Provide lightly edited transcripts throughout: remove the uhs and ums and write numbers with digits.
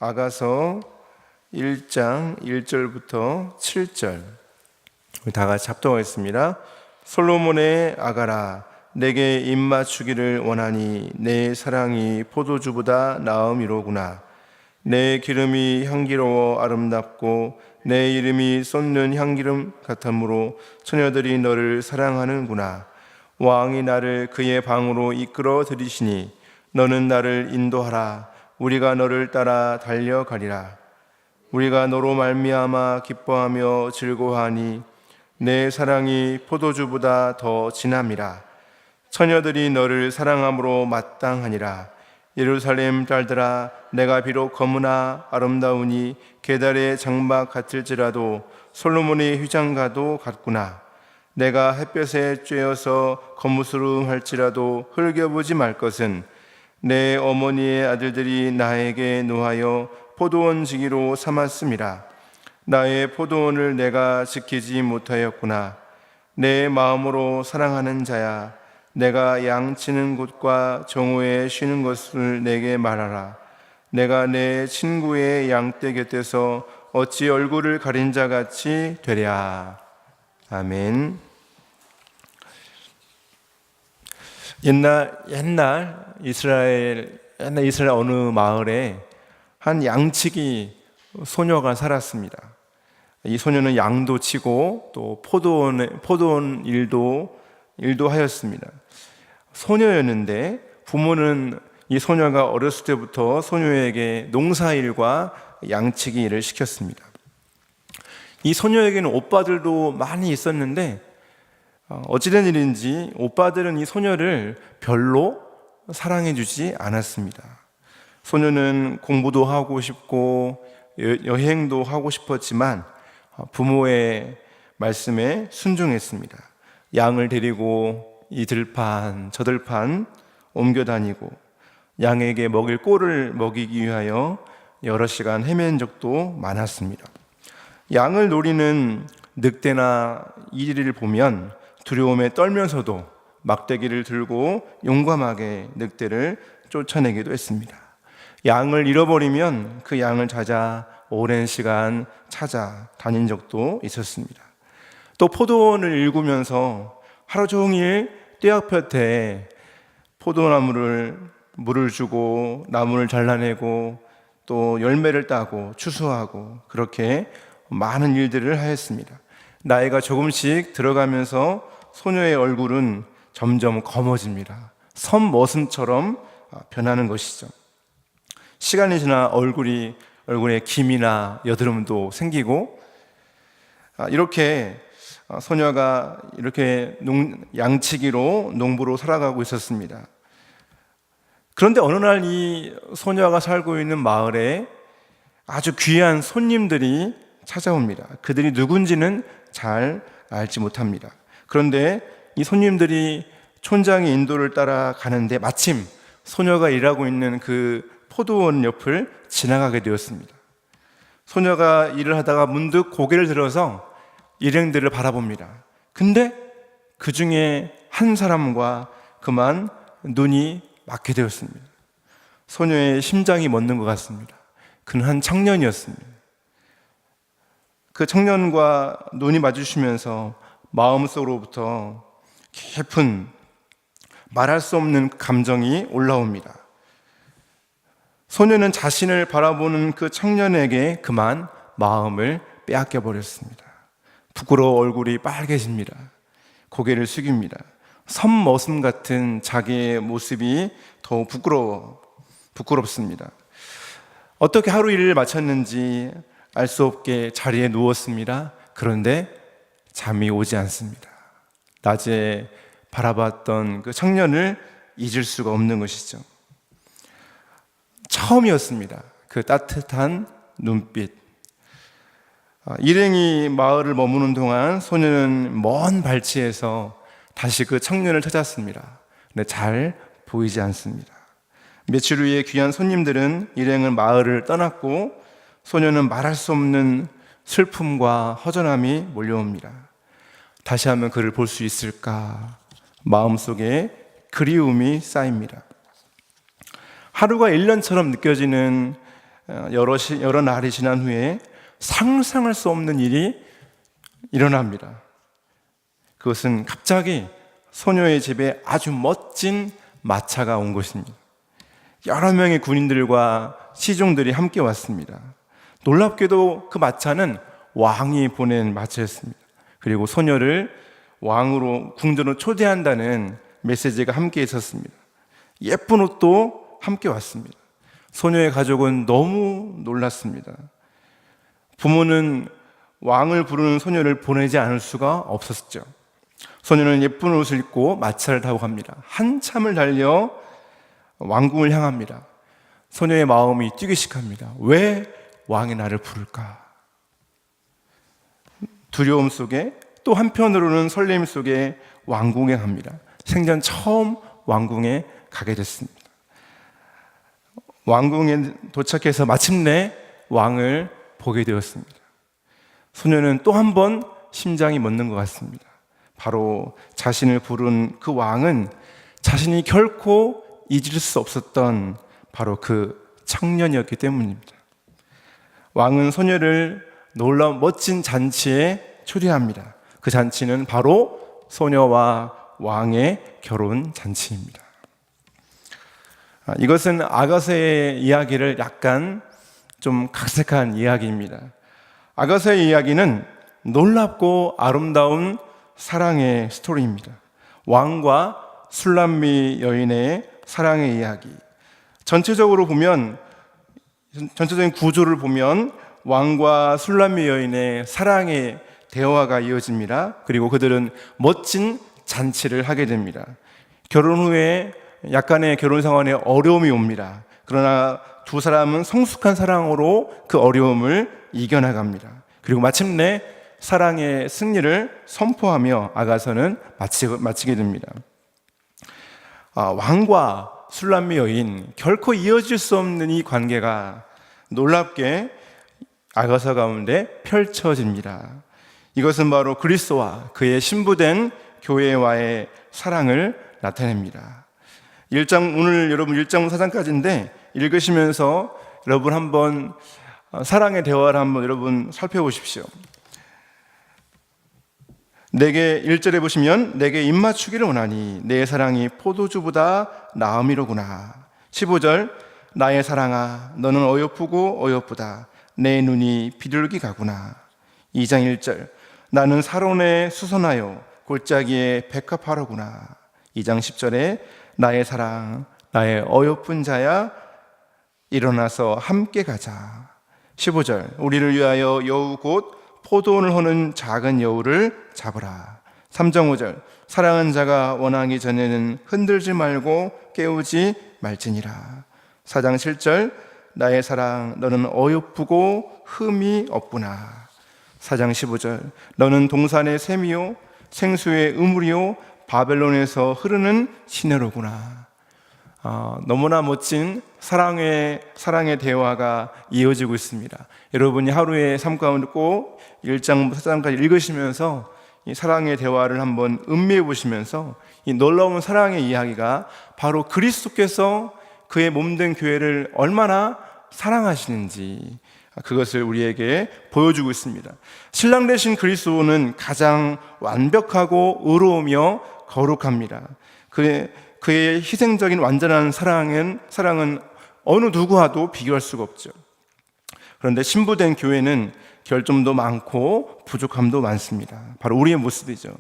아가서 1장 1절부터 7절 우리 다 같이 합독하겠습니다. 솔로몬의 아가라, 내게 입맞추기를 원하니 내 사랑이 포도주보다 나음이로구나. 내 기름이 향기로워 아름답고 내 이름이 쏟는 향기름 같으므로 처녀들이 너를 사랑하는구나. 왕이 나를 그의 방으로 이끌어 들이시니 너는 나를 인도하라. 우리가 너를 따라 달려가리라. 우리가 너로 말미암아 기뻐하며 즐거워하니 내 사랑이 포도주보다 더 진함이라. 처녀들이 너를 사랑함으로 마땅하니라. 예루살렘 딸들아, 내가 비록 검으나 아름다우니 게달의 장막 같을지라도 솔로몬의 휘장과도 같구나. 내가 햇볕에 쬐어서 거무스름할지라도 흘겨보지 말 것은 내 어머니의 아들들이 나에게 노하여 포도원 지기로 삼았음이라. 나의 포도원을 내가 지키지 못하였구나. 내 마음으로 사랑하는 자야, 내가 양치는 곳과 정오에 쉬는 것을 내게 말하라. 내가 내 친구의 양떼 곁에서 어찌 얼굴을 가린 자 같이 되랴. 아멘. 옛날 이스라엘 어느 마을에 한 양치기 소녀가 살았습니다. 이 소녀는 양도 치고 또 포도원 일도 하였습니다. 소녀였는데 부모는 이 소녀가 어렸을 때부터 소녀에게 농사일과 양치기 일을 시켰습니다. 이 소녀에게는 오빠들도 많이 있었는데 어찌된 일인지 오빠들은 이 소녀를 별로 사랑해주지 않았습니다. 소녀는 공부도 하고 싶고 여행도 하고 싶었지만 부모의 말씀에 순종했습니다. 양을 데리고 이 들판 저 들판 옮겨 다니고 양에게 먹일 꼴을 먹이기 위하여 여러 시간 헤맨 적도 많았습니다. 양을 노리는 늑대나 이리를 보면 두려움에 떨면서도 막대기를 들고 용감하게 늑대를 쫓아내기도 했습니다. 양을 잃어버리면 그 양을 찾아 오랜 시간 찾아 다닌 적도 있었습니다. 또 포도원을 일구면서 하루 종일 떼약볕에 포도나무를 물을 주고 나무를 잘라내고 또 열매를 따고 추수하고 그렇게 많은 일들을 하였습니다. 나이가 조금씩 들어가면서 소녀의 얼굴은 점점 검어집니다. 섬머슴처럼 변하는 것이죠. 시간이 지나 얼굴에 김이나 여드름도 생기고 이렇게 소녀가 이렇게 양치기로 농부로 살아가고 있었습니다. 그런데 어느 날 이 소녀가 살고 있는 마을에 아주 귀한 손님들이 찾아옵니다. 그들이 누군지는 잘 알지 못합니다. 그런데 이 손님들이 촌장의 인도를 따라 가는데 마침 소녀가 일하고 있는 그 포도원 옆을 지나가게 되었습니다. 소녀가 일을 하다가 문득 고개를 들어서 일행들을 바라봅니다. 근데 그 중에 한 사람과 그만 눈이 맞게 되었습니다. 소녀의 심장이 멎는 것 같습니다. 그는 한 청년이었습니다. 그 청년과 눈이 마주치면서 마음속으로부터 깊은 말할 수 없는 감정이 올라옵니다. 소녀는 자신을 바라보는 그 청년에게 그만 마음을 빼앗겨 버렸습니다. 부끄러워 얼굴이 빨개집니다. 고개를 숙입니다. 섬머슴 같은 자기의 모습이 더욱 부끄럽습니다. 어떻게 하루 일을 마쳤는지 알 수 없게 자리에 누웠습니다. 그런데 잠이 오지 않습니다. 낮에 바라봤던 그 청년을 잊을 수가 없는 것이죠. 처음이었습니다. 그 따뜻한 눈빛. 일행이 마을을 머무는 동안 소녀는 먼 발치에서 다시 그 청년을 찾았습니다. 근데 잘 보이지 않습니다. 며칠 후에 귀한 손님들은 일행은 마을을 떠났고 소녀는 말할 수 없는 슬픔과 허전함이 몰려옵니다. 다시 한번 그를 볼 수 있을까? 마음속에 그리움이 쌓입니다. 하루가 1년처럼 느껴지는 여러 날이 지난 후에 상상할 수 없는 일이 일어납니다. 그것은 갑자기 소녀의 집에 아주 멋진 마차가 온 것입니다. 여러 명의 군인들과 시종들이 함께 왔습니다. 놀랍게도 그 마차는 왕이 보낸 마차였습니다. 그리고 소녀를 왕으로 궁전으로 초대한다는 메시지가 함께 있었습니다. 예쁜 옷도 함께 왔습니다. 소녀의 가족은 너무 놀랐습니다. 부모는 왕을 부르는 소녀를 보내지 않을 수가 없었죠. 소녀는 예쁜 옷을 입고 마차를 타고 갑니다. 한참을 달려 왕궁을 향합니다. 소녀의 마음이 뛰기 시작합니다. 왜 왕이 나를 부를까? 두려움 속에 또 한편으로는 설렘 속에 왕궁에 갑니다. 생전 처음 왕궁에 가게 됐습니다. 왕궁에 도착해서 마침내 왕을 보게 되었습니다. 소녀는 또 한 번 심장이 멎는 것 같습니다. 바로 자신을 부른 그 왕은 자신이 결코 잊을 수 없었던 바로 그 청년이었기 때문입니다. 왕은 소녀를 놀라운 멋진 잔치에 초대합니다. 그 잔치는 바로 소녀와 왕의 결혼 잔치입니다. 이것은 아가서의 이야기를 약간 좀 각색한 이야기입니다. 아가서의 이야기는 놀랍고 아름다운 사랑의 스토리입니다. 왕과 술람미 여인의 사랑의 이야기. 전체적인 구조를 보면 왕과 술람미 여인의 사랑의 대화가 이어집니다. 그리고 그들은 멋진 잔치를 하게 됩니다. 결혼 후에 약간의 결혼 생활에 어려움이 옵니다. 그러나 두 사람은 성숙한 사랑으로 그 어려움을 이겨나갑니다. 그리고 마침내 사랑의 승리를 선포하며 아가서는 마치게 됩니다. 왕과 술람미 여인, 결코 이어질 수 없는 이 관계가 놀랍게 아가서 가운데 펼쳐집니다. 이것은 바로 그리스도와 그의 신부된 교회와의 사랑을 나타냅니다. 오늘 여러분 1장 4장까지인데 읽으시면서 여러분 한번 사랑의 대화를 한번 여러분 살펴보십시오. 내게 1절에 보시면 내게 입맞추기를 원하니 내 사랑이 포도주보다 나음이로구나. 15절 나의 사랑아 너는 어여쁘고 어여쁘다. 내 눈이 비둘기 가구나. 2장 1절 나는 사론에 수선하여 골짜기에 백합하로구나. 2장 10절에 나의 사랑 나의 어여쁜 자야 일어나서 함께 가자. 15절 우리를 위하여 여우 곧 포도원을 허는 작은 여우를 잡으라. 3장 5절 사랑한 자가 원하기 전에는 흔들지 말고 깨우지 말지니라. 4장 7절 나의 사랑 너는 어여쁘고 흠이 없구나. 4장 15절 너는 동산의 샘이요 생수의 우물이요 바벨론에서 흐르는 시내로구나. 너무나 멋진 사랑의 대화가 이어지고 있습니다. 여러분이 하루의 삶 가운데 꼭 1장부터 4장까지 읽으시면서 이 사랑의 대화를 한번 음미해 보시면서 이 놀라운 사랑의 이야기가 바로 그리스도께서 그의 몸된 교회를 얼마나 사랑하시는지 그것을 우리에게 보여주고 있습니다. 신랑 되신 그리스도는 가장 완벽하고 의로우며 거룩합니다. 그의 희생적인 완전한 사랑은 어느 누구와도 비교할 수가 없죠. 그런데 신부된 교회는 결점도 많고 부족함도 많습니다. 바로 우리의 모습이죠.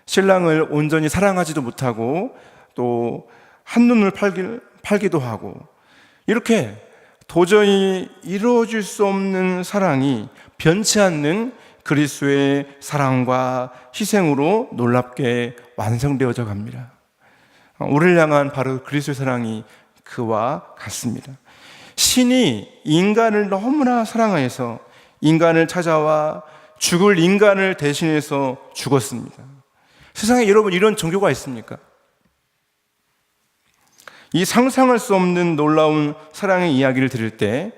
신랑을 온전히 사랑하지도 못하고 또 한눈을 팔기도 하고 이렇게 도저히 이루어질 수 없는 사랑이 변치 않는 그리스도의 사랑과 희생으로 놀랍게 완성되어져 갑니다. 우리를 향한 바로 그리스도의 사랑이 그와 같습니다. 신이 인간을 너무나 사랑하여서 인간을 찾아와 죽을 인간을 대신해서 죽었습니다. 세상에 여러분 이런 종교가 있습니까? 이 상상할 수 없는 놀라운 사랑의 이야기를 들을 때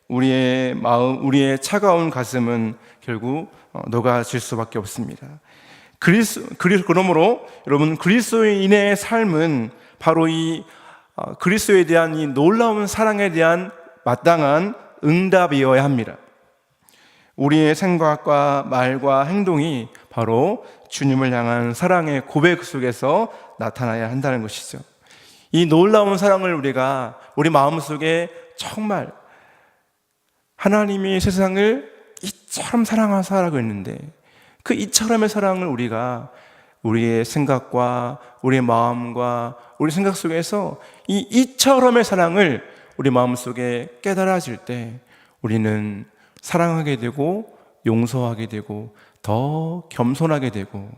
우리의 마음, 우리의 차가운 가슴은 결국 녹아질 수밖에 없습니다. 그러므로 여러분 그리스도인의 삶은 바로 이 그리스도에 대한 이 놀라운 사랑에 대한 마땅한 응답이어야 합니다. 우리의 생각과 말과 행동이 바로 주님을 향한 사랑의 고백 속에서 나타나야 한다는 것이죠. 이 놀라운 사랑을 우리가 우리 마음속에 정말 하나님이 세상을 이처럼 사랑하사라고 했는데 그 이처럼의 사랑을 우리가 우리의 생각과 우리의 마음과 우리 생각 속에서 이 이처럼의 사랑을 우리 마음속에 깨달아질 때 우리는 사랑하게 되고 용서하게 되고 더 겸손하게 되고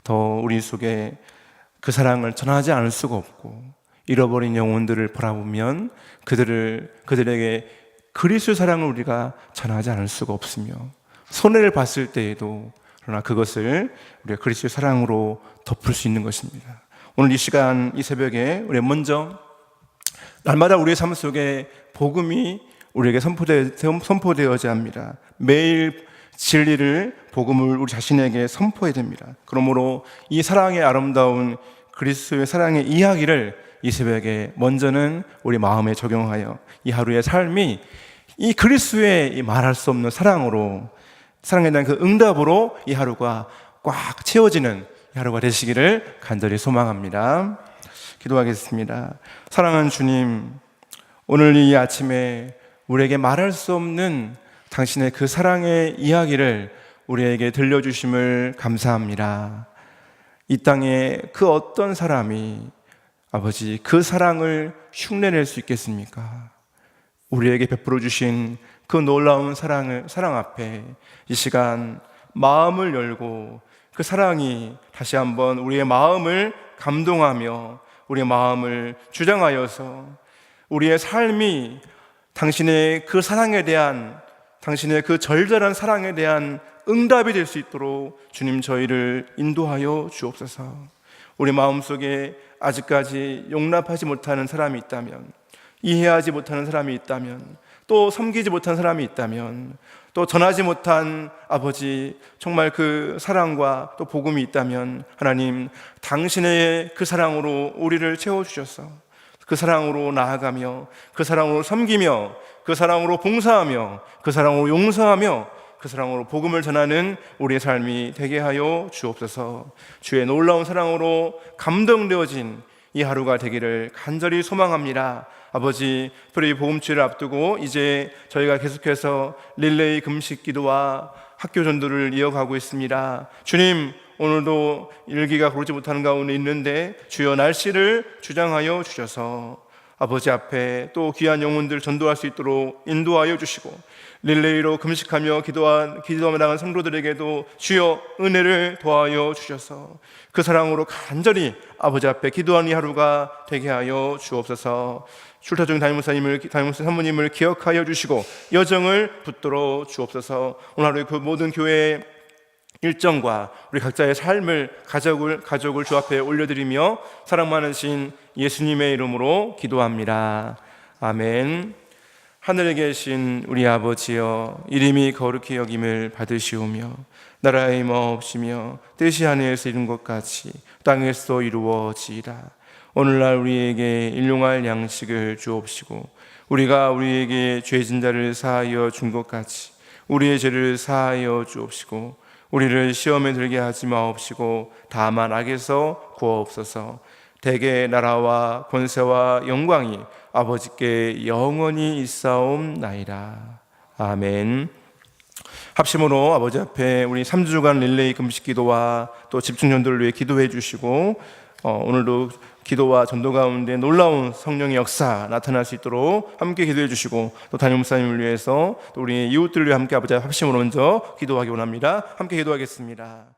더 우리 속에 그 사랑을 전하지 않을 수가 없고 잃어버린 영혼들을 바라보면 그들에게 그리스도의 사랑을 우리가 전하지 않을 수가 없으며 손해를 봤을 때에도 그러나 그것을 우리가 그리스도의 사랑으로 덮을 수 있는 것입니다. 오늘 이 시간 이 새벽에 우리 먼저 날마다 우리의 삶 속에 복음이 우리에게 선포되어야 합니다. 매일 진리를 복음을 우리 자신에게 선포해야 됩니다. 그러므로 이 사랑의 아름다운 그리스도의 사랑의 이야기를 이 새벽에 먼저는 우리 마음에 적용하여 이 하루의 삶이 이 그리스도의 이 말할 수 없는 사랑으로 사랑에 대한 그 응답으로 이 하루가 꽉 채워지는 이 하루가 되시기를 간절히 소망합니다. 기도하겠습니다. 사랑하는 주님, 오늘 이 아침에 우리에게 말할 수 없는 당신의 그 사랑의 이야기를 우리에게 들려주심을 감사합니다. 이 땅에 그 어떤 사람이 아버지 그 사랑을 흉내낼 수 있겠습니까? 우리에게 베풀어 주신 그 놀라운 사랑 앞에 이 시간 마음을 열고 그 사랑이 다시 한번 우리의 마음을 감동하며 우리의 마음을 주장하여서 우리의 삶이 당신의 그 사랑에 대한 당신의 그 절절한 사랑에 대한 응답이 될 수 있도록 주님 저희를 인도하여 주옵소서. 우리 마음속에 아직까지 용납하지 못하는 사람이 있다면, 이해하지 못하는 사람이 있다면, 또 섬기지 못한 사람이 있다면, 또 전하지 못한 아버지 정말 그 사랑과 또 복음이 있다면 하나님 당신의 그 사랑으로 우리를 채워주셔서 그 사랑으로 나아가며 그 사랑으로 섬기며 그 사랑으로 봉사하며 그 사랑으로 용서하며 그 사랑으로 복음을 전하는 우리의 삶이 되게 하여 주옵소서. 주의 놀라운 사랑으로 감동되어진 이 하루가 되기를 간절히 소망합니다. 아버지, 특별히 복음주의를 앞두고 이제 저희가 계속해서 릴레이 금식 기도와 학교 전도를 이어가고 있습니다. 주님, 오늘도 일기가 고르지 못하는 가운데 있는데 주여 날씨를 주장하여 주셔서 아버지 앞에 또 귀한 영혼들 전도할 수 있도록 인도하여 주시고 릴레이로 금식하며 기도하며 나간 성도들에게도 주여 은혜를 더하여 주셔서 그 사랑으로 간절히 아버지 앞에 기도하는 이 하루가 되게 하여 주옵소서. 출타 중인 담임목사 사모님을 기억하여 주시고 여정을 붙들어 주옵소서. 오늘 하루 그 모든 교회의 일정과 우리 각자의 삶을 가족을 주 앞에 올려드리며 사랑 많으신 예수님의 이름으로 기도합니다. 아멘. 하늘에 계신 우리 아버지여, 이름이 거룩히 여김을 받으시오며 나라의 마옵시며 뜻이 하늘에서 이룬 것 같이 땅에서 이루어지이다. 오늘날 우리에게 일용할 양식을 주옵시고 우리가 우리에게 죄진 자를 사하여 준 것 같이 우리의 죄를 사하여 주옵시고 우리를 시험에 들게 하지 마옵시고 다만 악에서 구하옵소서. 대개 나라와 권세와 영광이 아버지께 영원히 있사옵나이다. 아멘. 합심으로 아버지 앞에 우리 3주간 릴레이 금식 기도와 또 집중 전도를 위해 기도해 주시고 오늘도 기도와 전도 가운데 놀라운 성령의 역사 나타날 수 있도록 함께 기도해 주시고 또 담임 목사님을 위해서 또 우리 이웃들을 위해 함께 아버지 합심으로 먼저 기도하기 원합니다. 함께 기도하겠습니다.